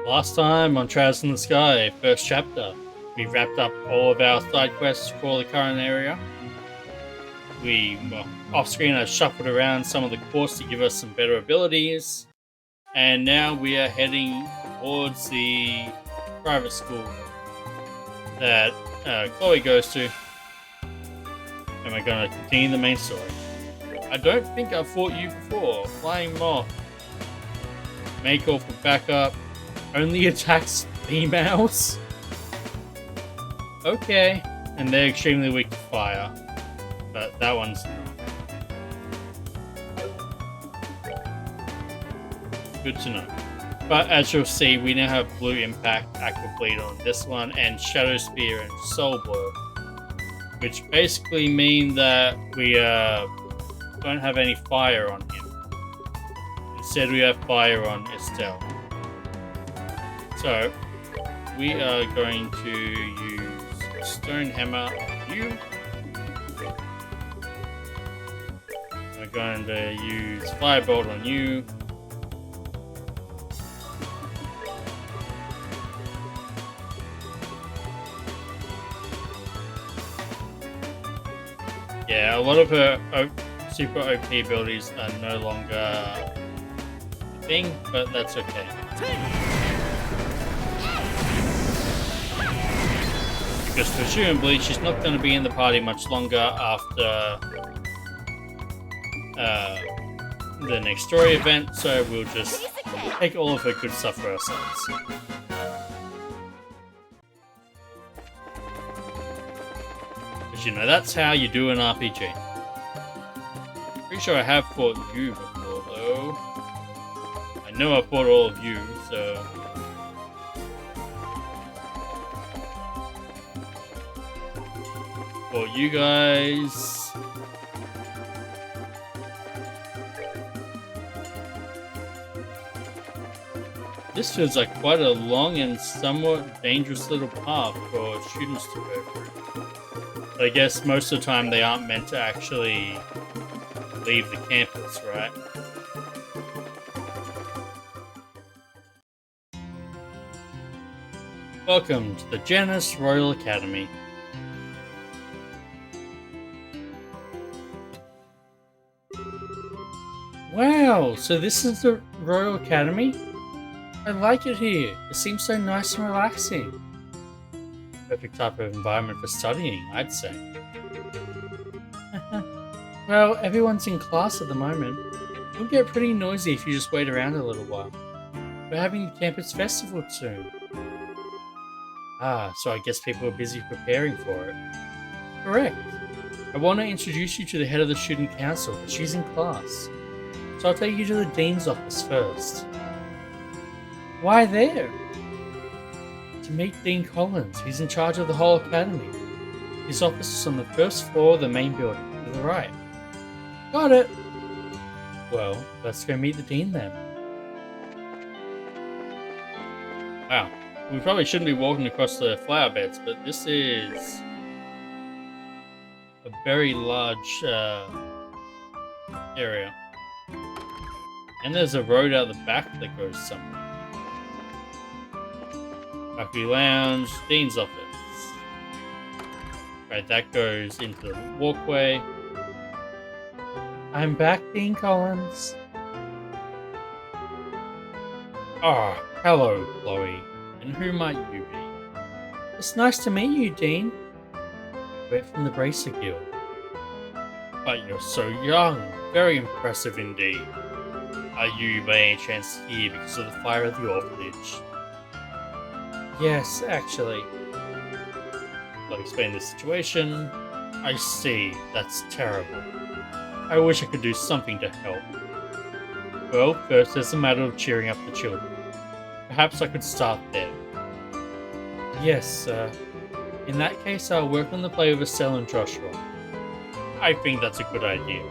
Last time on Trails in the Sky, first chapter, we wrapped up all of our side quests for the current area. We, off screen, I shuffled around some of the quests to give us some better abilities, and now we are heading towards the private school that Chloe goes to, and we're going to continue the main story. I don't think I've fought you before. Flying Moth. May call for backup. Only attacks females? Okay. And they're extremely weak to fire. But that one's not. Good to know. But as you'll see, we now have Blue Impact, Aqua Bleed on this one, and Shadow Spear and Soul Blow. Which basically mean that we don't have any fire on him. Instead we have fire on Estelle. So, we are going to use Stone Hammer on you. We're going to use Firebolt on you. Yeah, a lot of her super OP abilities are no longer a thing, but that's okay. Because presumably she's not going to be in the party much longer after the next story event, so we'll just take all of her good stuff for ourselves. Because you know, that's how you do an RPG. Pretty sure I have fought you before, though. I know I fought all of you, so... For you guys... This feels like quite a long and somewhat dangerous little path for students to go through. But I guess most of the time they aren't meant to actually leave the campus, right? Welcome to the Jenis Royal Academy. Wow, so this is the Royal Academy? I like it here. It seems so nice and relaxing. Perfect type of environment for studying, I'd say. Well, everyone's in class at the moment. It'll get pretty noisy if you just wait around a little while. We're having the campus festival soon. Ah, so I guess people are busy preparing for it. Correct. I want to introduce you to the head of the student council, but she's in class. So I'll take you to the dean's office first. Why there? To meet Dean Collins. He's in charge of the whole academy. His office is on the first floor of the main building, to the right. Got it! Well, let's go meet the dean then. Wow. We probably shouldn't be walking across the flower beds, but this is a very large area. And there's a road out the back that goes somewhere. Faculty Lounge, Dean's office. Right, that goes into the walkway. I'm back, Dean Collins. Ah, hello, Chloe. And who might you be? It's nice to meet you, Dean. We're from the Bracer Guild. But you're so young. Very impressive indeed. Are you by any chance here because of the fire at the orphanage? Yes, actually. I'll explain the situation. I see. That's terrible. I wish I could do something to help. Well, first there's a matter of cheering up the children. Perhaps I could start there. Yes, sir. In that case, I'll work on the play of Estelle and Joshua. I think that's a good idea.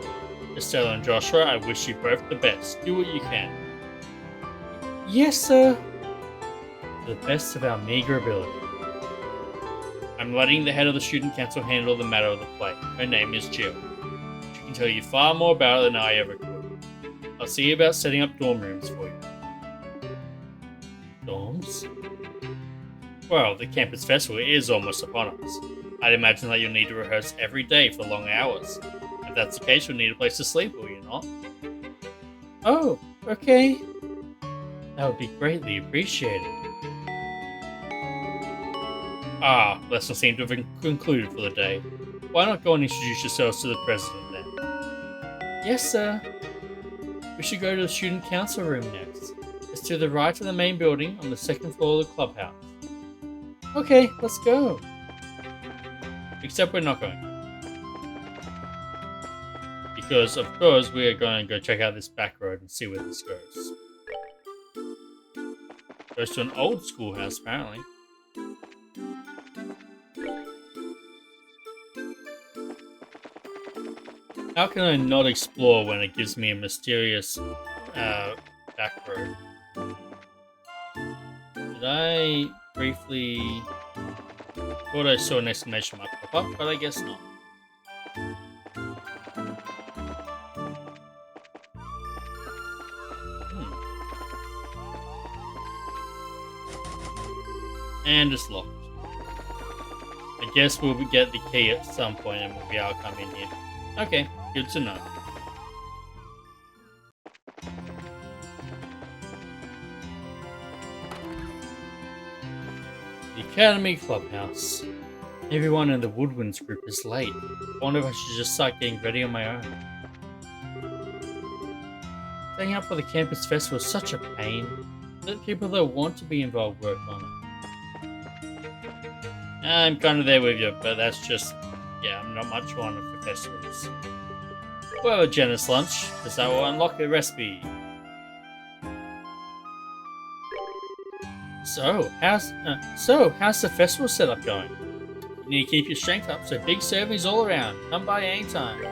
Estelle and Joshua, I wish you both the best. Do what you can. Yes, sir. To the best of our meager ability. I'm letting the head of the student council handle the matter of the play. Her name is Jill. She can tell you far more about it than I ever could. I'll see about setting up dorm rooms for you. Storms? Well, the campus festival is almost upon us. I'd imagine that you'll need to rehearse every day for long hours. If that's the case, you'll need a place to sleep, will you not? Oh, okay. That would be greatly appreciated. Ah, lessons seem to have concluded for the day. Why not go and introduce yourselves to the president then? Yes, sir. We should go to the student council room next. It's to the right of the main building on the second floor of the clubhouse. Okay, let's go. Except we're not going. Because, of course, we are going to go check out this back road and see where this goes. Goes to an old schoolhouse, apparently. How can I not explore when it gives me a mysterious back road? Did I briefly... thought I saw an exclamation mark pop up, but I guess not. And it's locked. I guess we'll get the key at some point and we'll be able to come in here. Okay, good to know. The Academy Clubhouse. Everyone in the Woodwinds group is late. I wonder if I should just start getting ready on my own. Staying up for the campus festival is such a pain. Let people that want to be involved work on it. I'm kind of there with you, but that's just... yeah, I'm not much one for festivals. Well, Jenis lunch, because that will unlock a recipe. So, how's the festival setup going? You need to keep your strength up, so big servings all around. Come by anytime.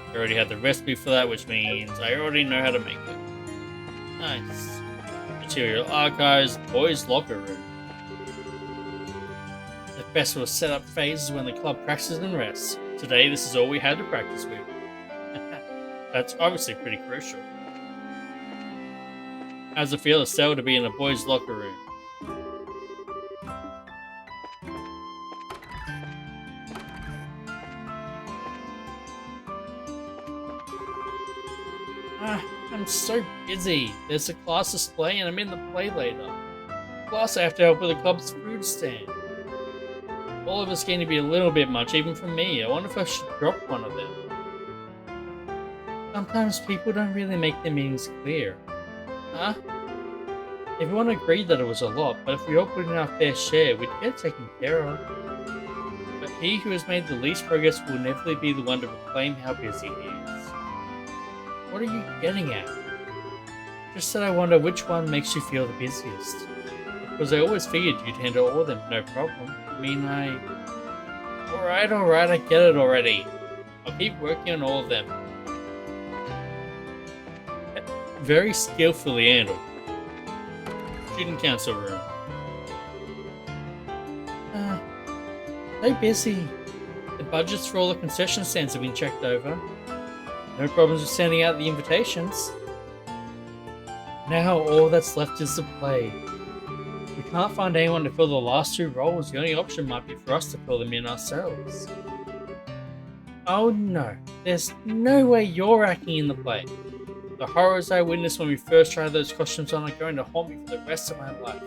I already have the recipe for that, which means I already know how to make it. Nice. Material archives, boys' locker room. The festival setup phases when the club practices and rests. Today, this is all we had to practice with. That's obviously pretty crucial. How's it feel to settle to be in a boys' locker room? I'm so busy. There's a class display and I'm in the play later. Plus, I have to help with the club's food stand. All of it's going to be a little bit much, even for me. I wonder if I should drop one of them. Sometimes people don't really make their meanings clear. Huh? Everyone agreed that it was a lot, but if we all put in our fair share, we'd get it taken care of. But he who has made the least progress will inevitably be the one to proclaim how busy he is. What are you getting at? Just that I wonder which one makes you feel the busiest. Because I always figured you'd handle all of them, no problem. Alright, I get it already. I'll keep working on all of them. Very skillfully handled. Student council room. So busy. The budgets for all the concession stands have been checked over. No problems with sending out the invitations. Now all that's left is the play. We can't find anyone to fill the last two roles. The only option might be for us to fill them in ourselves. Oh no, there's no way you're acting in the play. The horrors I witnessed when we first tried those costumes on are going to haunt me for the rest of my life.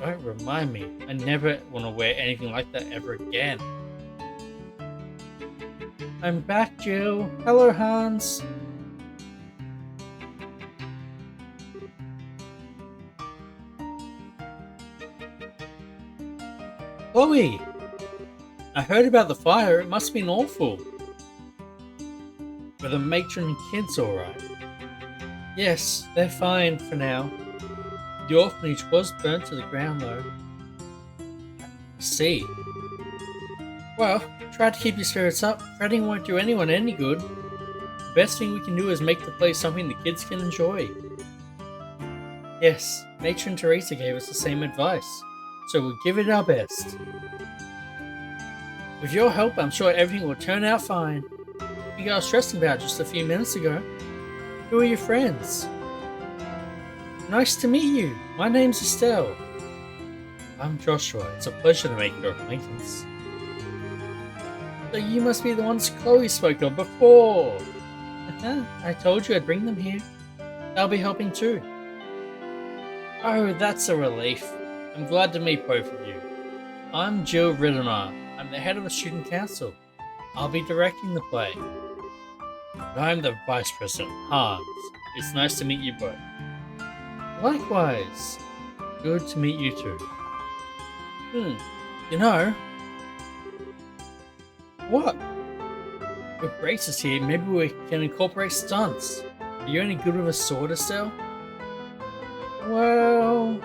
Don't remind me. I never want to wear anything like that ever again. I'm back, Jill. Hello, Hans. Chloe! I heard about the fire. It must have been awful. Were the matron and kids alright? Yes, they're fine for now. The orphanage was burnt to the ground though. I see. Well, try to keep your spirits up. Fretting won't do anyone any good. The best thing we can do is make the place something the kids can enjoy. Yes, Matron Teresa gave us the same advice, so we'll give it our best. With your help, I'm sure everything will turn out fine. you guys stressing about just a few minutes ago. Who are your friends? Nice to meet you. My name's Estelle. I'm Joshua. It's a pleasure to make your acquaintance. So you must be the ones Chloe spoke of before. I told you I'd bring them here. They'll be helping too. Oh, that's a relief. I'm glad to meet both of you. I'm Jill Ridenour. I'm the head of the student council. I'll be directing the play. And I'm the vice president, Hans. It's nice to meet you both. Likewise. Good to meet you too. You know... What? With braces here, maybe we can incorporate stunts. Are you any good with a sword, Estelle? Well...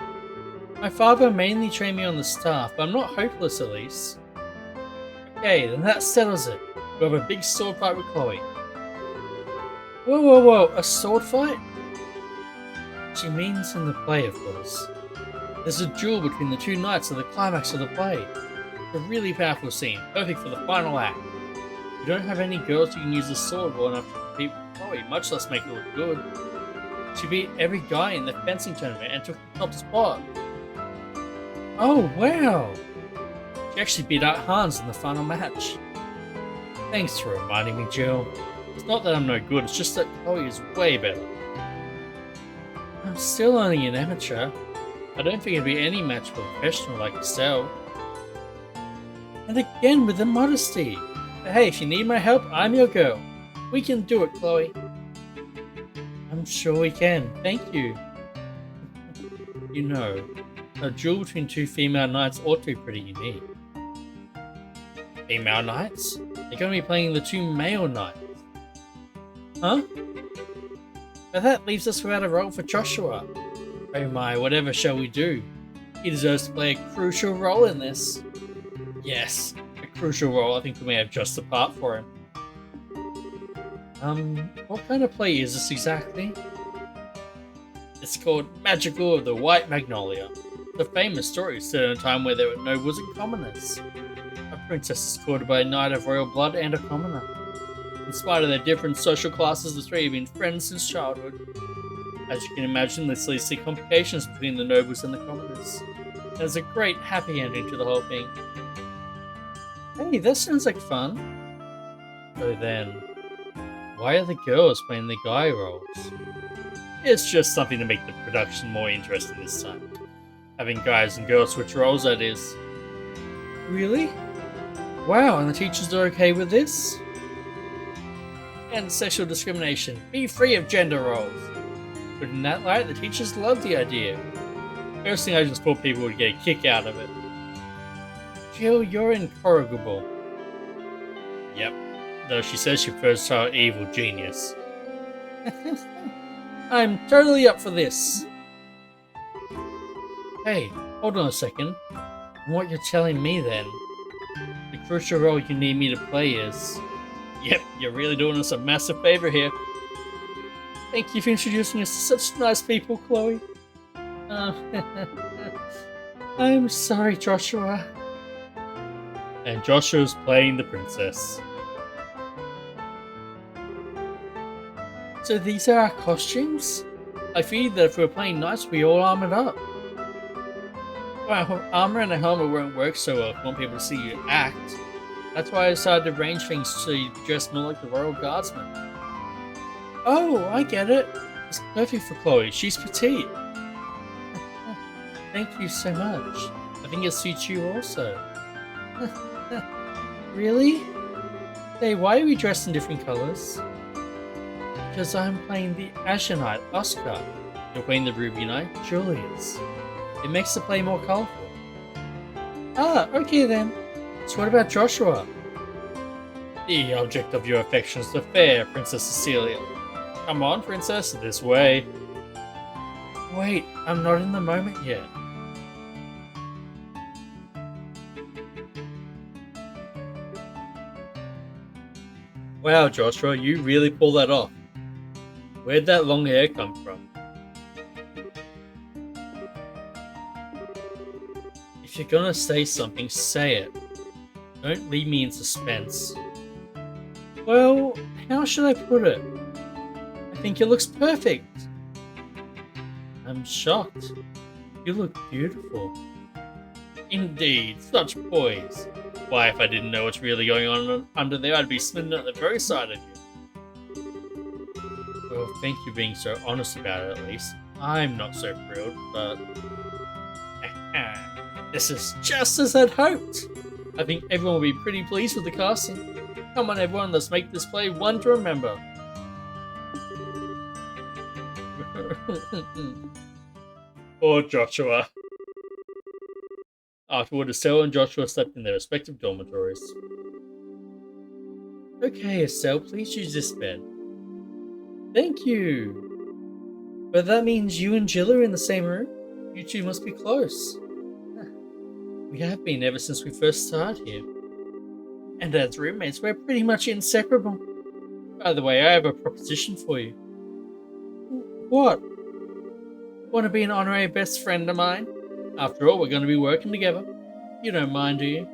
My father mainly trained me on the staff, but I'm not hopeless at least. Okay, then that settles it. We'll have a big sword fight with Chloe. Whoa, a sword fight? She means in the play, of course. There's a duel between the two knights at the climax of the play. It's a really powerful scene, perfect for the final act. We don't have any girls who can use a sword well enough to compete with Chloe, much less make it look good. She beat every guy in the fencing tournament and took the top spot. Oh, wow! She actually beat out Hans in the final match. Thanks for reminding me, Jill. It's not that I'm no good, it's just that Chloe is way better. I'm still only an amateur. I don't think it'd be any match for a professional like Estelle. And again with the modesty. But hey, if you need my help, I'm your girl. We can do it, Chloe. I'm sure we can. Thank you. You know, a duel between two female knights ought to be pretty unique. Female knights? They're going to be playing the two male knights. Huh? But that leaves us without a role for Joshua. Oh my, whatever shall we do? He deserves to play a crucial role in this. Yes, a crucial role. I think we may have just the part for him. What kind of play is this exactly? It's called Magical of the White Magnolia. The famous story set in a time where there were nobles and commoners. A princess is courted by a knight of royal blood and a commoner. In spite of their different social classes, the three have been friends since childhood. As you can imagine, this leads to complications between the nobles and the commoners. There's a great happy ending to the whole thing. Hey, that sounds like fun. So then, why are the girls playing the guy roles? It's just something to make the production more interesting this time. Having guys and girls switch roles, that is. Really? Wow, and the teachers are okay with this? And sexual discrimination. Be free of gender roles. But in that light, the teachers love the idea. First thing I just thought people would get a kick out of it. Jill, you're incorrigible. Yep, though she says she prefers her evil genius. I'm totally up for this. Hey, hold on a second. And what you're telling me then, the crucial role you need me to play is... Yep, you're really doing us a massive favor here. Thank you for introducing us to such nice people, Chloe. I'm sorry, Joshua. And Joshua's playing the princess. So these are our costumes? I figured that if we were playing knights, we all armored up. Well, armor and a helmet won't work so well if you want people to see you act. That's why I decided to arrange things so you dress more like the Royal Guardsman. Oh, I get it. It's perfect for Chloe. She's petite. Thank you so much. I think it suits you also. Really? Hey, why are we dressed in different colours? Because I'm playing the Azure Knight, Oscar. You're playing the Ruby Knight, Julius. It makes the play more colourful. Ah, okay then. So what about Joshua? The object of your affection is the fair Princess Cecilia. Come on, Princess, this way. Wait, I'm not in the moment yet. Wow, Joshua, you really pulled that off. Where'd that long hair come from? If you're gonna say something, say it. Don't leave me in suspense. Well, how should I put it? I think it looks perfect. I'm shocked. You look beautiful. Indeed, such poise. Why, if I didn't know what's really going on under there, I'd be smitten at the very sight of you. Well, thank you for being so honest about it, at least. I'm not so thrilled, but... this is just as I'd hoped. I think everyone will be pretty pleased with the casting. Come on, everyone, let's make this play one to remember. Poor Joshua. Afterward, Estelle and Joshua slept in their respective dormitories. Okay, Estelle, please use this bed. Thank you. But that means you and Jill are in the same room? You two must be close. We have been ever since we first started here. And as roommates, we're pretty much inseparable. By the way, I have a proposition for you. What? Want to be an honorary best friend of mine? After all, we're going to be working together. You don't mind, do you?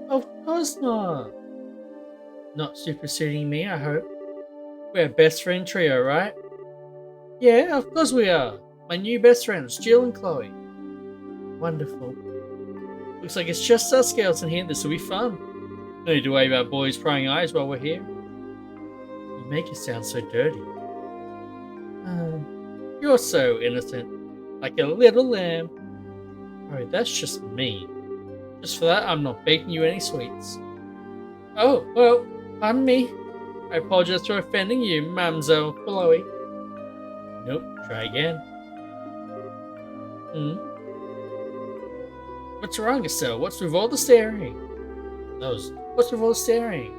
Of course not. Not superseding me, I hope. We're a best friend trio, right? Yeah, of course we are. My new best friends, Jill and Chloe. Wonderful. Looks like it's just us girls in here. This will be fun. No need to worry about boys' prying eyes while we're here. You make it sound so dirty. You're so innocent. Like a little lamb. Oh, that's just mean. Just for that, I'm not baking you any sweets. Oh, well, pardon me. I apologize for offending you, Mamselle Chloe. Nope, try again. What's wrong, Estelle? What's with all the staring? What's with all the staring?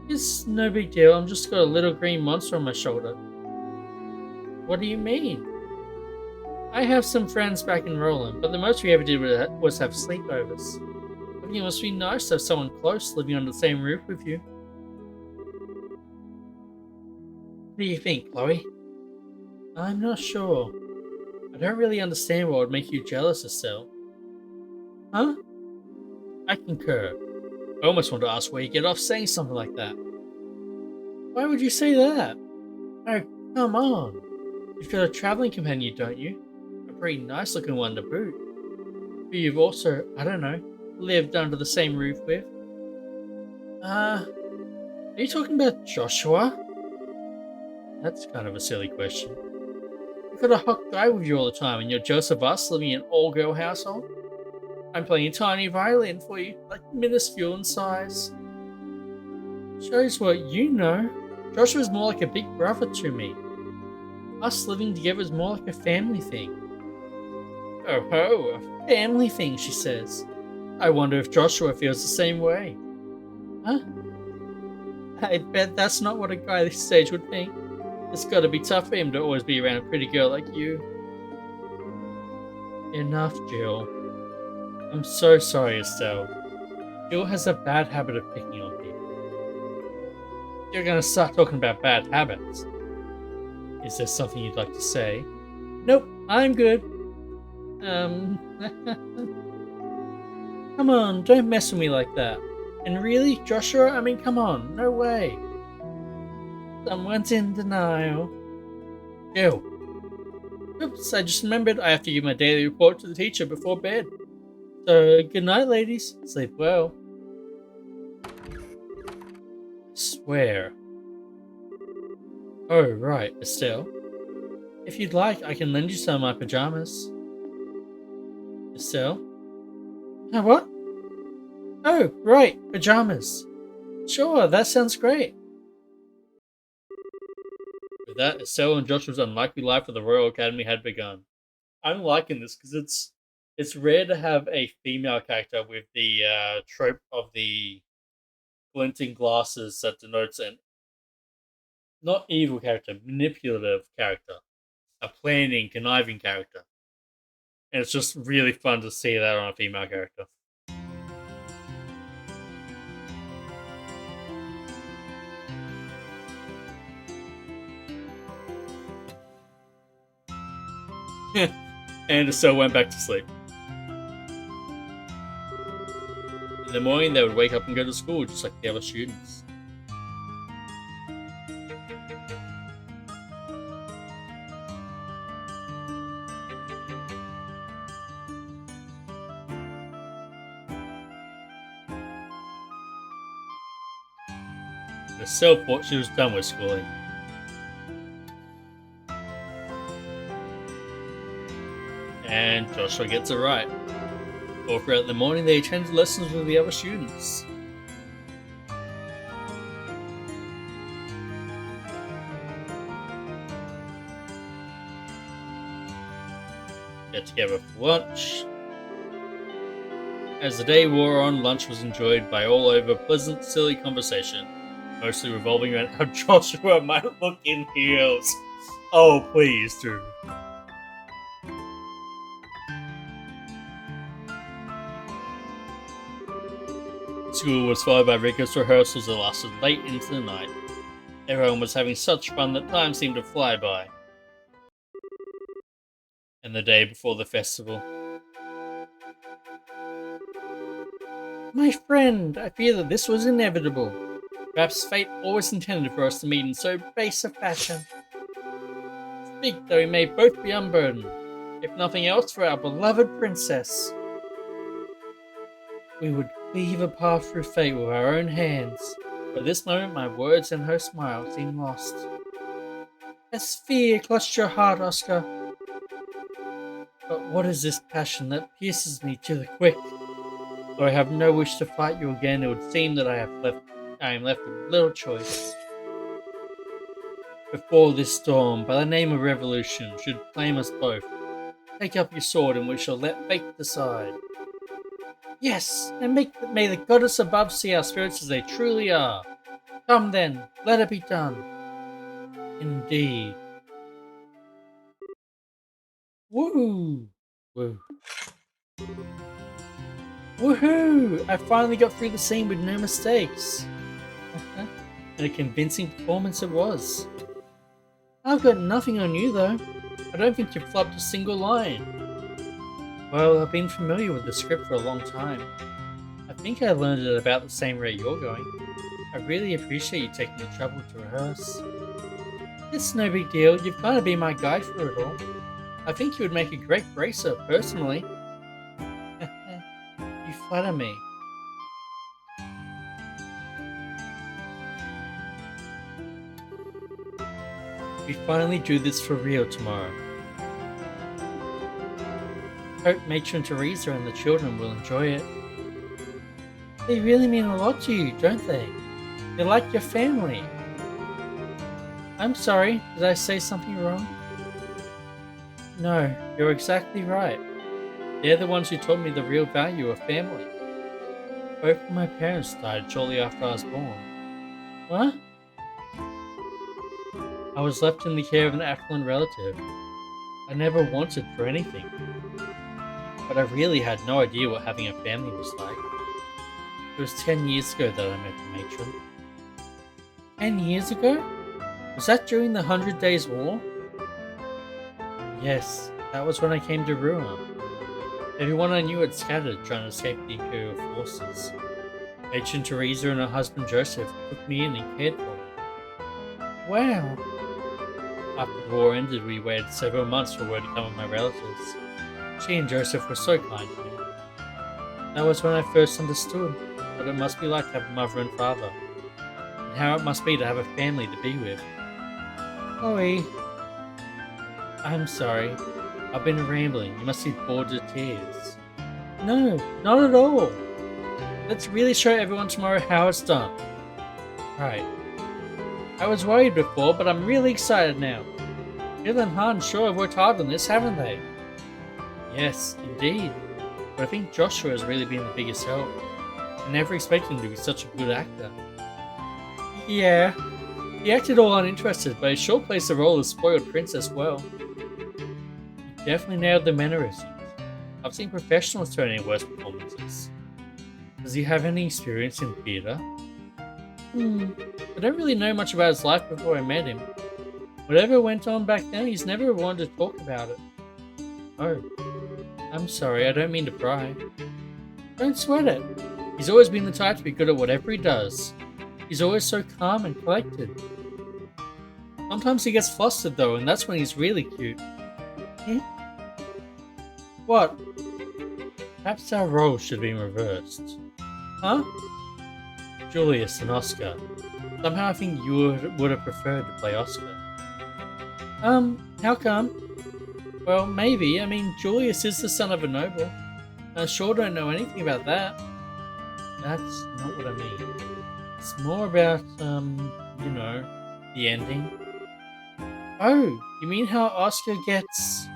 It's no big deal. I'm just got a little green monster on my shoulder. What do you mean? I have some friends back in Roland, but the most we ever did was have sleepovers. I think it must be nice to have someone close living under the same roof with you. What do you think, Chloe? I'm not sure. I don't really understand what would make you jealous, Estelle. Huh? I concur. I almost want to ask where you get off saying something like that. Why would you say that? Oh, come on. You've got a traveling companion, don't you? A pretty nice looking one to boot. Who you've also, I don't know, lived under the same roof with. Are you talking about Joshua? That's kind of a silly question. You've got a hot guy with you all the time and you're jealous of us living in an all-girl household? I'm playing a tiny violin for you, like minuscule in size. Shows what you know. Joshua's more like a big brother to me. Us living together is more like a family thing. Oh ho, a family thing, she says. I wonder if Joshua feels the same way. Huh? I bet that's not what a guy this stage would think. It's gotta be tough for him to always be around a pretty girl like you. Enough, Jill. I'm so sorry, Estelle. Jill has a bad habit of picking on people. You're gonna start talking about bad habits. Is there something you'd like to say? Nope, I'm good. Come on, don't mess with me like that. And really, Joshua? I mean, come on, no way. Someone's in denial. Jill. Oops, I just remembered I have to give my daily report to the teacher before bed. So, good night, ladies. Sleep well. I swear. Oh, right, Estelle. If you'd like, I can lend you some of my pajamas. Estelle? What? Oh, right, pajamas. Sure, that sounds great. With that, Estelle and Joshua's unlikely life at the Royal Academy had begun. I'm liking this because it's rare to have a female character with the trope of the glinting glasses that denotes an not evil character, manipulative character, a planning, conniving character. And it's just really fun to see that on a female character. And so went back to sleep. In the morning, they would wake up and go to school just like the other students. Estelle thought she was done with schooling. And Joshua gets it right. All throughout the morning, they attended lessons with the other students. Get together for lunch. As the day wore on, lunch was enjoyed by all over pleasant, silly conversation, mostly revolving around how Joshua might look in heels. Oh, please do. School was followed by rigorous rehearsals that lasted late into the night. Everyone was having such fun that time seemed to fly by. And the day before the festival. My friend, I fear that this was inevitable. Perhaps fate always intended for us to meet in so base a fashion. Speak though we may both be unburdened, if nothing else for our beloved princess. We would cleave a path through fate with our own hands, but at this moment my words and her smile seemed lost. As fear clutched your heart, Oscar. But what is this passion that pierces me to the quick? Though I have no wish to fight you again, it would seem that I am left with little choice. Before this storm, by the name of revolution, should claim us both, take up your sword and we shall let fate decide. Yes, and may the goddess above see our spirits as they truly are. Come then, let it be done. Indeed. Woo! Woo. Woohoo! I finally got through the scene with no mistakes. And a convincing performance it was. I've got nothing on you though. I don't think you've flubbed a single line. Well, I've been familiar with the script for a long time. I think I learned it about the same rate you're going. I really appreciate you taking the trouble to rehearse. It's no big deal, you've kind of been my guide through it all. I think you would make a great bracer, personally. You flatter me. We finally do this for real tomorrow. Hope Matron Teresa and the children will enjoy it. They really mean a lot to you, don't they? They're like your family. I'm sorry, did I say something wrong? No, you're exactly right. They're the ones who taught me the real value of family. Both of my parents died shortly after I was born. What? I was left in the care of an affluent relative. I never wanted for anything. But I really had no idea what having a family was like. It was 10 years ago that I met the matron. 10 years ago? Was that during the 100 Days War? Yes, that was when I came to Ruan. Everyone I knew had scattered trying to escape the Imperial forces. Matron Teresa and her husband Joseph took me in and cared for me. Wow. After the war ended, we waited several months for word to come of my relatives. She and Joseph were so kind to me. That was when I first understood what it must be like to have a mother and father, and how it must be to have a family to be with. Chloe, I'm sorry. I've been rambling. You must be bored to tears. No, not at all. Let's really show everyone tomorrow how it's done. Right. I was worried before, but I'm really excited now. Jill and Han sure have worked hard on this, haven't they? Yes, indeed. But I think Joshua has really been the biggest help. I never expected him to be such a good actor. Yeah, he acted all uninterested, but he sure plays the role of spoiled princess well. He definitely nailed the mannerisms. I've seen professionals turn in worse performances. Does he have any experience in theatre? I don't really know much about his life before I met him. Whatever went on back then, he's never wanted to talk about it. Oh, I'm sorry, I don't mean to pry. Don't sweat it. He's always been the type to be good at whatever he does. He's always so calm and collected. Sometimes he gets flustered though, and that's when he's really cute. What? Perhaps our roles should be reversed. Huh? Julius and Oscar. Somehow I think you would have preferred to play Oscar. How come? Well, maybe. I mean, Julius is the son of a noble. I sure don't know anything about that. That's not what I mean. It's more about, you know, the ending. Oh, you mean how Oscar gets...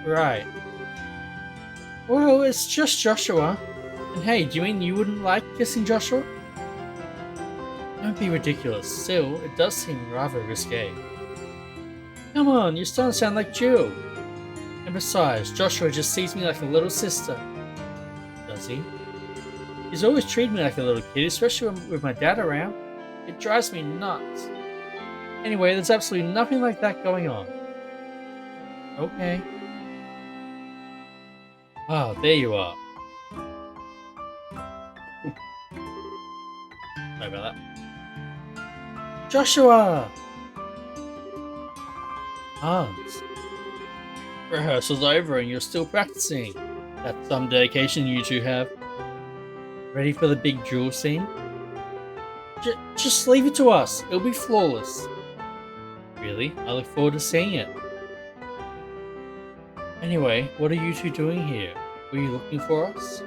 Right. Well, it's just Joshua. And hey, do you mean you wouldn't like kissing Joshua? Don't be ridiculous. Still, it does seem rather risque. Come on, you're starting to sound like Jill. And besides, Joshua just sees me like a little sister. Does he? He's always treated me like a little kid, especially with my dad around. It drives me nuts. Anyway, there's absolutely nothing like that going on. Okay. Ah, there you are. Sorry about that. Joshua! Hans. Rehearsal's over and you're still practicing. That's some dedication you two have. Ready for the big duel scene? Just leave it to us. It'll be flawless. Really? I look forward to seeing it. Anyway, what are you two doing here? Were you looking for us?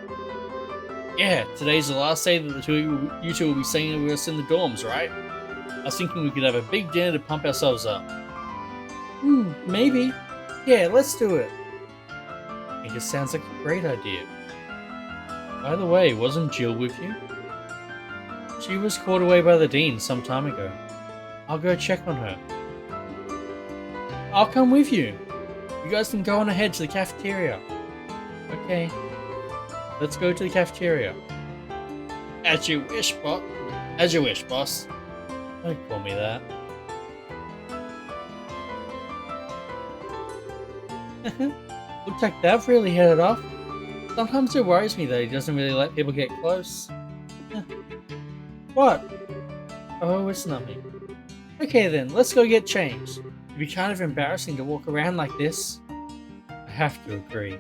Yeah, today's the last day that you two will be staying with us in the dorms, right? I was thinking we could have a big dinner to pump ourselves up. Maybe. Yeah, let's do it. I think it sounds like a great idea. By the way, wasn't Jill with you? She was caught away by the Dean some time ago. I'll go check on her. I'll come with you. You guys can go on ahead to the cafeteria. Okay. Let's go to the cafeteria. As you wish, boss. As you wish, boss. Don't call me that. Looks like they've really hit it off. Sometimes it worries me that he doesn't really let people get close. What? Oh, it's nothing. Okay then, let's go get changed. It'd be kind of embarrassing to walk around like this. I have to agree.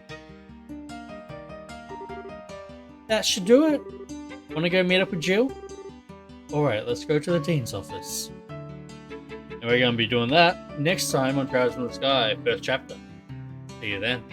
That should do it. Wanna go meet up with Jill? Alright, let's go to the Dean's office. And we're gonna be doing that next time on Clouds in the Sky, first chapter. See you then.